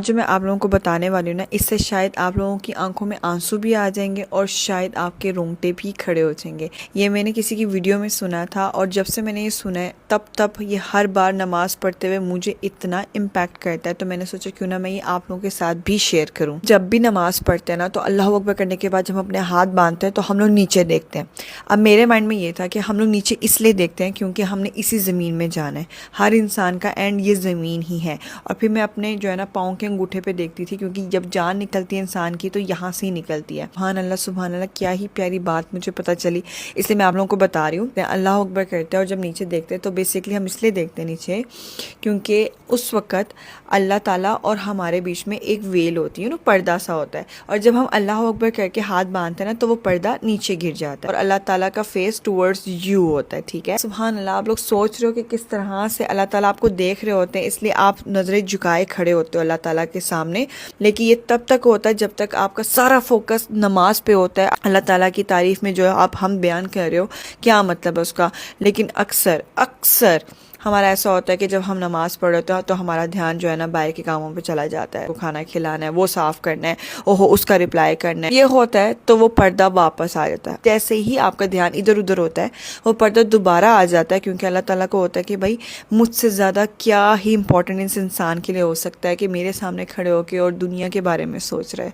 جو میں آپ لوگوں کو بتانے والی ہوں نا، اس سے شاید آپ لوگوں کی آنکھوں میں آنسو بھی آ جائیں گے اور شاید آپ کے رونگٹے بھی کھڑے ہو جائیں گے۔ یہ میں نے کسی کی ویڈیو میں سنا تھا، اور جب سے میں نے یہ سنا ہے تب یہ ہر بار نماز پڑھتے ہوئے مجھے اتنا امپیکٹ کرتا ہے، تو میں نے سوچا کیوں نہ میں یہ آپ لوگوں کے ساتھ بھی شیئر کروں۔ جب بھی نماز پڑھتے ہیں نا، تو اللہ اکبر کرنے کے بعد جب ہم اپنے ہاتھ باندھتے ہیں تو ہم لوگ نیچے دیکھتے ہیں۔ اب میرے مائنڈ میں یہ تھا کہ ہم لوگ نیچے اس لیے دیکھتے ہیں کیونکہ ہم نے اسی زمین میں جانا ہے، ہر انسان کا اینڈ یہ زمین ہی ہے۔ اور پھر میں اپنے جو ہے نا پاؤں کے انگوٹھے پہ دیکھتی تھی، کیونکہ جب جان نکلتی ہے انسان کی تو یہاں سے ہی نکلتی ہے۔ سبحان اللہ، کیا ہی پیاری بات مجھے پتہ چلی، اس لیے میں آپ لوگوں کو بتا رہی ہوں۔ اللہ اکبر کرتے ہیں اور جب نیچے دیکھتے ہیں تو بیسیکلی ہم اس لیے دیکھتے ہیں نیچے کیونکہ اس وقت اللہ تعالیٰ اور ہمارے بیچ میں ایک ویل ہوتی ہے نا، پردہ سا ہوتا ہے، اور جب ہم اللہ اکبر کر کے ہاتھ باندھتے ہیں نا تو وہ پردہ نیچے گر جاتا ہے اور اللہ تعالیٰ کا فیس ٹورڈز یو ہوتا ہے۔ ٹھیک ہے، سبحان اللہ۔ آپ لوگ سوچ رہے ہو کہ کس طرح سے اللہ تعالیٰ آپ کو دیکھ رہے ہوتے ہیں، اس لیے آپ نظریں جھکائے کھڑے ہوتے ہو اللہ تعالیٰ کے سامنے، لیکن یہ تب تک ہوتا ہے جب تک آپ کا سارا فوکس نماز پہ ہوتا ہے۔ اللہ تعالیٰ کی تعریف میں جو آپ ہم بیان کر رہے ہو، کیا مطلب ہے اس کا، لیکن اکثر ہمارا ایسا ہوتا ہے کہ جب ہم نماز پڑھ رہے ہوتے ہیں تو ہمارا دھیان جو ہے نا باہر کے کاموں پہ چلا جاتا ہے، وہ کھانا کھلانا ہے، وہ صاف کرنا ہے، اس کا رپلائی کرنا ہے، یہ ہوتا ہے تو وہ پردہ واپس آ جاتا ہے۔ جیسے ہی آپ کا دھیان ادھر ادھر ہوتا ہے وہ پردہ دوبارہ آ جاتا ہے، کیونکہ اللہ تعالیٰ کو ہوتا ہے کہ بھائی مجھ سے زیادہ کیا ہی امپورٹنٹ اس انسان کے لیے ہو سکتا ہے کہ میرے سامنے کھڑے ہو کے اور دنیا کے بارے میں سوچ رہے۔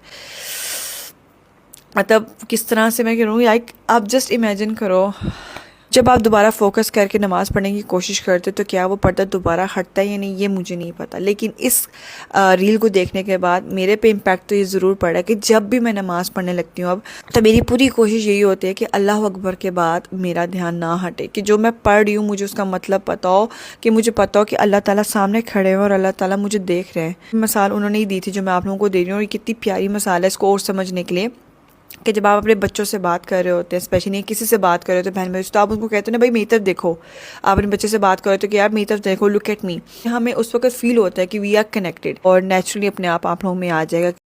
مطلب کس طرح سے میں کہہ رہا ہوں، لائک آپ جسٹ امیجن کرو، جب آپ دوبارہ فوکس کر کے نماز پڑھنے کی کوشش کرتے تو کیا وہ پردہ دوبارہ ہٹتا ہے یا نہیں، یہ مجھے نہیں پتا، لیکن اس ریل کو دیکھنے کے بعد میرے پہ امپیکٹ تو یہ ضرور پڑا کہ جب بھی میں نماز پڑھنے لگتی ہوں اب، تو میری پوری کوشش یہی ہوتی ہے کہ اللہ اکبر کے بعد میرا دھیان نہ ہٹے، کہ جو میں پڑھ رہی ہوں مجھے اس کا مطلب پتا ہو، کہ مجھے پتا ہو کہ اللہ تعالیٰ سامنے کھڑے ہیں اور اللہ تعالیٰ مجھے دیکھ رہے ہیں۔ مثال انہوں نے ہی دی تھی جو میں آپ لوگوں کو دے رہی ہوں، اور یہ کتنی پیاری مثال ہے اس کو اور سمجھنے کے لیے، کہ جب آپ اپنے بچوں سے بات کر رہے ہوتے ہیں، اسپیشلی کسی سے بات کر رہے ہوتے ہیں بہن بھائی، تو آپ ان کو کہتے ہیں نا بھائی میری طرف دیکھو، آپ اپنے بچے سے بات کر رہے ہوتے ہیں کہ یار میری طرف دیکھو، لک ایٹ می، ہمیں اس وقت فیل ہوتا ہے کہ وی آر کنیکٹڈ، اور نیچرلی اپنے آپ لوگوں میں آ جائے گا